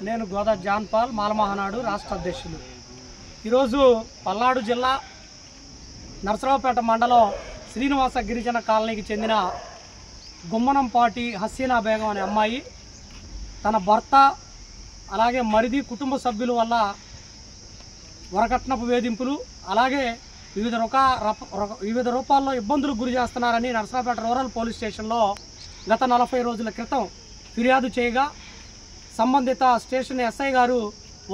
నేను గోదా John Paul Mala Mahanadu రాష్ట్ర అధ్యక్షులు. ఈరోజు పల్నాడు జిల్లా నరసరావుపేట మండలం శ్రీనివాస గిరిజన కాలనీకి చెందిన గుమ్మనంపాటి హసీనా బేగం అనే అమ్మాయి తన భర్త అలాగే మరిది కుటుంబ సభ్యుల వల్ల వరకట్నపు వేధింపులు అలాగే వివిధ రూపాల్లో ఇబ్బందులకు గురి చేస్తున్నారని నరసరావుపేట రూరల్ పోలీస్ స్టేషన్లో గత 40 రోజుల క్రితం ఫిర్యాదు చేయగా సంబంధిత స్టేషన్ ఎస్ఐ గారు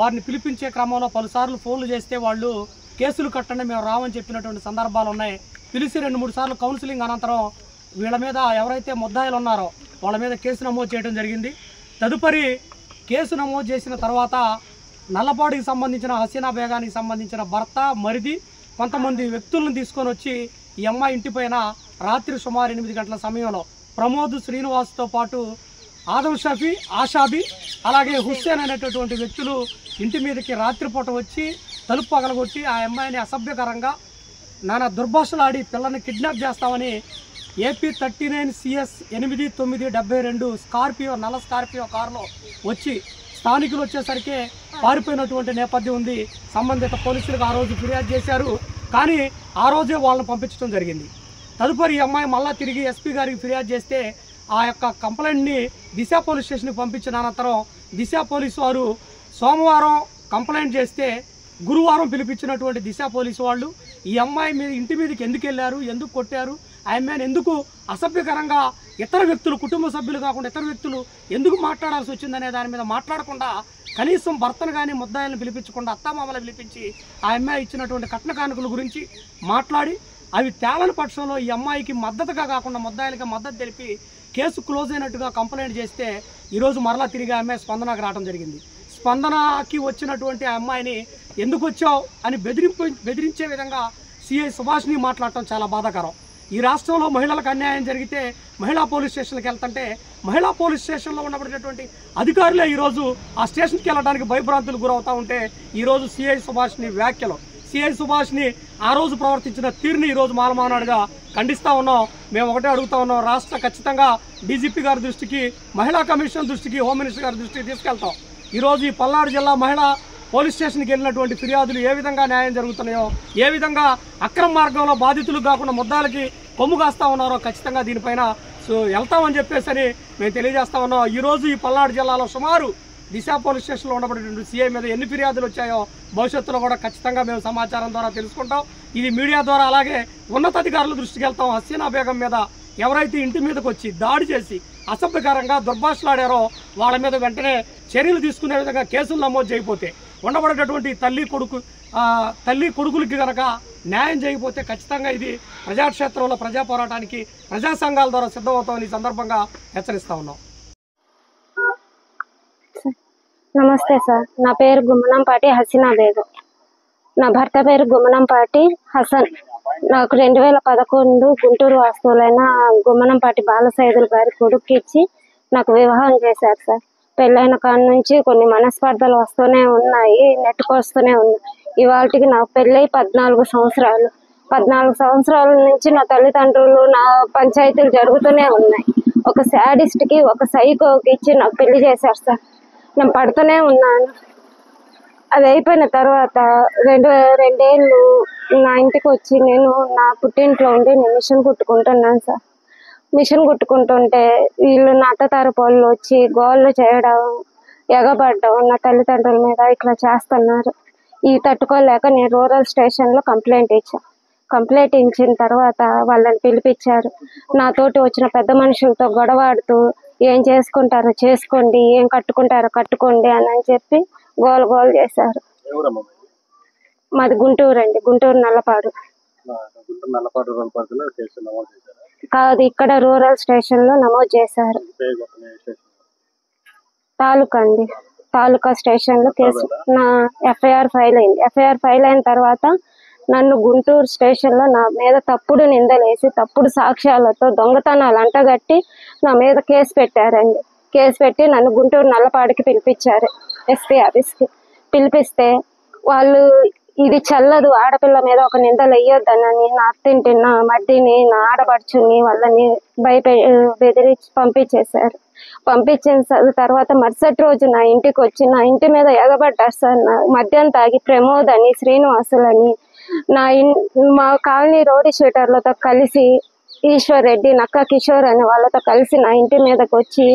వారిని పిలిపించే క్రమంలో పలుసార్లు ఫోన్లు చేస్తే వాళ్ళు కేసులు కట్టండి మేము రామని చెప్పినటువంటి సందర్భాలు ఉన్నాయి. పిలిచి 2-3 సార్లు కౌన్సిలింగ్ అనంతరం వీళ్ళ మీద ఎవరైతే ముద్దాయిలు ఉన్నారో వాళ్ళ మీద కేసు నమోదు చేయడం జరిగింది. తదుపరి కేసు నమోదు చేసిన తర్వాత నల్లపాడికి సంబంధించిన హసీనా బేగానికి సంబంధించిన భర్త మరిది కొంతమంది వ్యక్తులను తీసుకొని వచ్చి ఈ అమ్మాయి ఇంటిపైన రాత్రి సుమారు 8 గంటల సమయంలో ప్రమోద్ శ్రీనివాస్తో పాటు ఆదం షఫీ ఆషాబి అలాగే హుస్సేన్ అనేటటువంటి వ్యక్తులు ఇంటి మీదకి రాత్రిపూట వచ్చి తలుపు పగలగొట్టి ఆ అమ్మాయిని అసభ్యకరంగా నానా దుర్భాషలాడి పిల్లని కిడ్నాప్ చేస్తామని AP 39 CS 8972 స్కార్పియో నల్ల స్కార్పియో కారులో వచ్చి స్థానికులు వచ్చేసరికి పారిపోయినటువంటి నేపథ్యం ఉంది. సంబంధిత పోలీసులకు ఆ రోజు ఫిర్యాదు చేశారు, కానీ ఆ రోజే వాళ్ళని పంపించడం జరిగింది. తదుపరి ఈ అమ్మాయి మళ్ళీ తిరిగి SP గారికి ఫిర్యాదు చేస్తే ఆ యొక్క కంప్లైంట్ని దిశ పోలీస్ స్టేషన్కి పంపించిన అనంతరం దిశ పోలీసు వారు సోమవారం కంప్లైంట్ చేస్తే గురువారం పిలిపించినటువంటి దిశ పోలీసు వాళ్ళు ఈ అమ్మాయి మీద ఇంటి మీదకి ఎందుకు వెళ్ళారు, ఎందుకు కొట్టారు, ఆ అమ్మాయిని ఎందుకు అసభ్యకరంగా ఇతర వ్యక్తులు కుటుంబ సభ్యులు కాకుండా ఇతర వ్యక్తులు ఎందుకు మాట్లాడాల్సి వచ్చిందనే దాని మీద మాట్లాడకుండా కనీసం భర్తను కానీ ముద్దాయిలను పిలిపించకుండా అత్తామామలు పిలిపించి ఆ అమ్మాయి ఇచ్చినటువంటి కట్న కానుకల గురించి మాట్లాడి అవి తేలని పక్షంలో ఈ అమ్మాయికి మద్దతుగా కాకుండా ముద్దాయిలకి మద్దతు తెలిపి కేసు క్లోజ్ అయినట్టుగా కంప్లైంట్ చేస్తే ఈరోజు మరలా తిరిగి ఆ అమ్మాయి స్పందనకు రావడం జరిగింది. స్పందనకి వచ్చినటువంటి ఆ అమ్మాయిని ఎందుకు వచ్చావు అని బెదిరించే విధంగా సిఐ సుభాష్ని మాట్లాడటం చాలా బాధాకరం. ఈ రాష్ట్రంలో మహిళలకు అన్యాయం జరిగితే మహిళా పోలీస్ స్టేషన్కి వెళ్తుంటే మహిళా పోలీస్ స్టేషన్లో ఉండబడేటువంటి అధికారులే ఈరోజు ఆ స్టేషన్కి వెళ్ళడానికి భయభ్రాంతులకు గురవుతూ ఉంటే ఈరోజు సిఐ సుభాష్ని వ్యాఖ్యలు సిఐ సుభాష్ని ఆ రోజు ప్రవర్తించిన తీరుని ఈరోజు మాలమానాడుగా ఖండిస్తూ ఉన్నాం. మేము ఒకటే అడుగుతూ ఉన్నాం, రాష్ట్ర ఖచ్చితంగా డీజీపీ గారి దృష్టికి మహిళా కమిషన్ దృష్టికి హోమ్ మినిస్టర్ గారి దృష్టికి తీసుకెళ్తాం. ఈరోజు ఈ పల్నాడు జిల్లా మహిళా పోలీస్ స్టేషన్కి వెళ్ళినటువంటి ఫిర్యాదులు ఏ విధంగా న్యాయం జరుగుతున్నాయో ఏ విధంగా అక్రమ మార్గంలో బాధితులు కాకుండా ముద్దాలకి కొమ్ము కాస్తూ ఉన్నారో ఖచ్చితంగా దీనిపైన వెళ్తామని చెప్పేసి మేము తెలియజేస్తా ఉన్నాం. ఈరోజు ఈ పల్నాడు జిల్లాలో సుమారు దిశ పోలీస్ స్టేషన్లో ఉండబడేటువంటి సిఐ మీద ఎన్ని ఫిర్యాదులు వచ్చాయో భవిష్యత్తులో కూడా ఖచ్చితంగా మేము సమాచారం ద్వారా తెలుసుకుంటాం. ఇది మీడియా ద్వారా అలాగే ఉన్నతాధికారుల దృష్టికి వెళ్తాం. హసీనా బేగం మీద ఎవరైతే ఇంటి మీదకి వచ్చి దాడి చేసి అసభ్యకరంగా దుర్భాషలాడారో వాళ్ళ మీద వెంటనే చర్యలు తీసుకునే విధంగా కేసులు నమోదు చేయకపోతే ఉండబడేటటువంటి తల్లి కొడుకులకి కనుక న్యాయం చేయకపోతే ఖచ్చితంగా ఇది ప్రజాక్షేత్రంలో ప్రజా పోరాటానికి ప్రజా సంఘాల ద్వారా సిద్ధమవుతామని ఈ సందర్భంగా హెచ్చరిస్తా ఉన్నాం. నమస్తే సార్, నా పేరు గుమ్మనంపాటి హసీనా బేగం. నా భర్త పేరు గుమ్మనంపాటి హసన్. నాకు 2011 గుంటూరు వాస్తవులైన గుమ్మనంపాటి బాలసైదులు గారి కొడుకు ఇచ్చి నాకు వివాహం చేశారు సార్. పెళ్ళైన కాడి నుంచి కొన్ని మనస్పర్ధలు వస్తూనే ఉన్నాయి, నెట్టుకొస్తూనే ఉన్నాయి. ఇవాళకి నాకు పెళ్ళై 14 సంవత్సరాలు. 14 సంవత్సరాల నుంచి నా తల్లిదండ్రులు నా పంచాయతీలు జరుగుతూనే ఉన్నాయి. ఒక శాడిస్ట్కి ఒక సైకోకి ఇచ్చి నాకు పెళ్లి చేశారు సార్. నేను పడుతూనే ఉన్నాను. అది అయిపోయిన తర్వాత 2 ఏళ్ళు నా ఇంటికి వచ్చి నేను నా పుట్టింట్లో ఉండి నేను మిషన్ కుట్టుకుంటున్నాను సార్. మిషన్ కుట్టుకుంటుంటే వీళ్ళు నా అత్తతారపు వాళ్ళు వచ్చి గోళ్ళు చేయడం, ఎగబడ్డం నా తల్లిదండ్రుల మీద ఇట్లా చేస్తున్నారు. ఈ తట్టుకోలేక నేను రూరల్ స్టేషన్లో కంప్లైంట్ ఇచ్చాను. కంప్లైంట్ ఇచ్చిన తర్వాత వాళ్ళని పిలిపించారు. నాతోటి వచ్చిన పెద్ద మనుషులతో గొడవాడుతూ ఏం చేసుకుంటారో చేసుకోండి, ఏం కట్టుకుంటారో కట్టుకోండి అని చెప్పి గోలు చేశారు. మాది గుంటూరు అండి, గుంటూరు నల్లపాడు కాదు, ఇక్కడ రూరల్ స్టేషన్ లో నమోదు చేశారు. తాలూకా అండి, తాలూకా స్టేషన్ లో కేసు నా FIR ఫైల్ అయింది. FIR ఫైల్ అయిన తర్వాత నన్ను గుంటూరు స్టేషన్ లో నా మీద తప్పుడు నిందలేసి తప్పుడు సాక్ష్యాలతో దొంగతనాలు అంటగట్టి నా మీద కేసు పెట్టారండి. కేసు పెట్టి నన్ను గుంటూరు నల్లపాడికి పిలిపించారు, SP ఆఫీస్కి. పిలిపిస్తే వాళ్ళు ఇది చెల్లదు, ఆడపిల్ల మీద ఒక నిందలు వేయొద్దనని నా అత్తింటి నా మడ్డిని నా ఆడపడుచుని వాళ్ళని బెదిరించి పంపించేశారు. పంపించిన తర్వాత మరుసటి రోజు నా ఇంటికి వచ్చి నా ఇంటి మీద ఎగబడ్డారు సార్. నా మద్యం తాగి ప్రమోద్ అని శ్రీనివాసులని మా కాలనీ రోడ్డు షీటర్లతో కలిసి ఈశ్వర్ రెడ్డి నక్క కిషోర్ అని వాళ్ళతో కలిసి నా ఇంటి మీదకి వచ్చి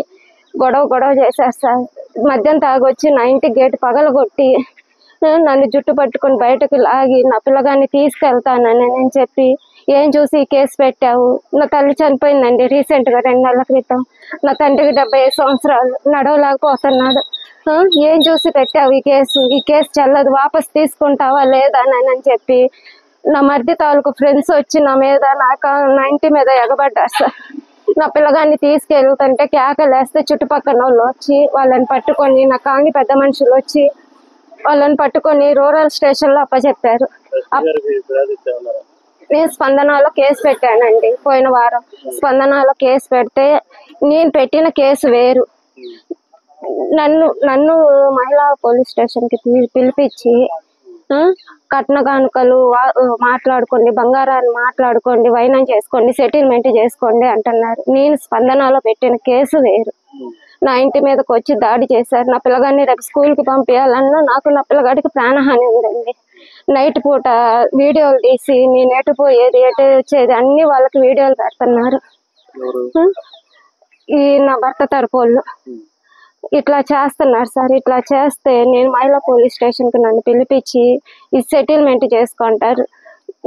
గొడవ చేశారు సార్. మద్యం తాగొచ్చి నా ఇంటి గేటు పగలగొట్టి నన్ను జుట్టు పట్టుకొని బయటకు లాగి నా పిల్లగాన్ని తీసుకెళ్తానని నేను చెప్పి, ఏం చూసి కేసు పెట్టావు? నా తల్లి చనిపోయిందండి రీసెంట్గా 2 నెలల క్రితం. నా తండ్రికి 75 సంవత్సరాలు, నడవలేకపోతున్నాడు. ఏం చూసి పెట్టావు ఈ కేసు చెల్లదు, వాపస్ తీసుకుంటావా లేదా అని చెప్పి నా మర్ది తాలూకు ఫ్రెండ్స్ వచ్చి నా మీద నా ఇంటి మీద ఎగబడ్డారు సార్. నా పిల్లగాన్ని తీసుకెళ్తుంటే కేకలేస్తే చుట్టుపక్కల వాళ్ళు వచ్చి వాళ్ళని పట్టుకొని, నా కాలనీ పెద్ద మనుషులు వచ్చి వాళ్ళని పట్టుకొని రూరల్ స్టేషన్లో అప్పచెప్పారు. నేను స్పందనలో కేసు పెట్టానండి పోయిన వారం. స్పందనలో కేసు పెడితే నేను పెట్టిన కేసు వేరు. నన్ను మహిళా పోలీస్ స్టేషన్కి పిలిపించి కట్న కానుకలు మాట్లాడుకోండి, బంగారాన్ని మాట్లాడుకోండి, వైనం చేసుకోండి, సెటిల్మెంట్ చేసుకోండి అంటున్నారు. నేను స్పందనలో పెట్టిన కేసు వేరు. నా ఇంటి మీదకి వచ్చి దాడి చేశారు. నా పిల్లగాడిని రేపు స్కూల్కి పంపించాలన్నా నాకు నా పిల్లగాడికి ప్రాణహాని ఉందండి. నైట్ పూట వీడియోలు తీసి నేను ఎటు పోయేది ఎటు వచ్చేది అన్ని వాళ్ళకి వీడియోలు పెడుతున్నారు. ఈ నా భర్త తరపు వాళ్ళు ఇట్లా చేస్తున్నారు సార్. ఇట్లా చేస్తే నేను మహిళా పోలీస్ స్టేషన్కి నన్ను పిలిపించి ఈ సెటిల్మెంట్ చేసుకుంటారు.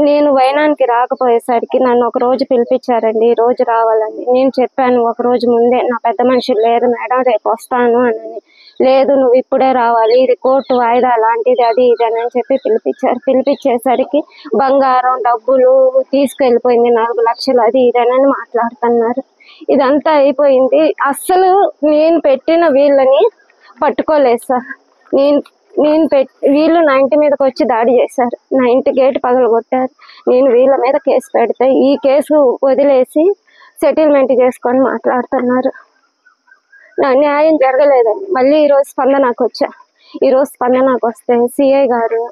నేను వైనానికి రాకపోయేసరికి నన్ను ఒక రోజు పిలిపించారండి, ఈ రోజు రావాలని. నేను చెప్పాను ఒక రోజు ముందే, నా పెద్ద మనుషులు లేరు మేడం రేపు వస్తాను అని. లేదు నువ్వు ఇప్పుడే రావాలి, ఇది కోర్టు వాయిదా లాంటిది అది ఇది అని చెప్పి పిలిపించారు. పిలిపించేసరికి బంగారం డబ్బులు తీసుకెళ్ళిపోయింది 4 లక్షలు అది ఇదని మాట్లాడుతున్నారు. ఇదంతా అయిపోయింది. అస్సలు నేను పెట్టిన వీళ్ళని పట్టుకోలేదు సార్. వీళ్ళు నా ఇంటి మీదకి వచ్చి దాడి చేశారు. నా ఇంటి గేటు పగలగొట్టారు. నేను వీళ్ళ మీద కేసు పెడితే ఈ కేసు వదిలేసి సెటిల్మెంట్ చేసుకొని మాట్లాడుతున్నారు. నా న్యాయం జరగలేదండి. మళ్ళీ ఈరోజు స్పందనకు వచ్చా. ఈరోజు స్పందనకు వస్తే సిఐ గారు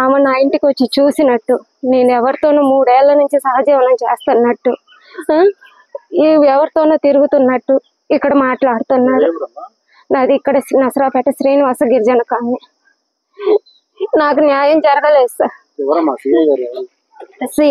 ఆమె నా ఇంటికి వచ్చి చూసినట్టు, నేను ఎవరితోనూ 3 ఏళ్ల నుంచి సహజీవనం చేస్తున్నట్టు, ఎవరితోనో తిరుగుతున్నట్టు ఇక్కడ మాట్లాడుతున్నారు. నాది ఇక్కడ నసరాపేట శ్రీనివాస గిరిజన కాలనీ. నాకు న్యాయం జరగలేదు సార్. సిఐ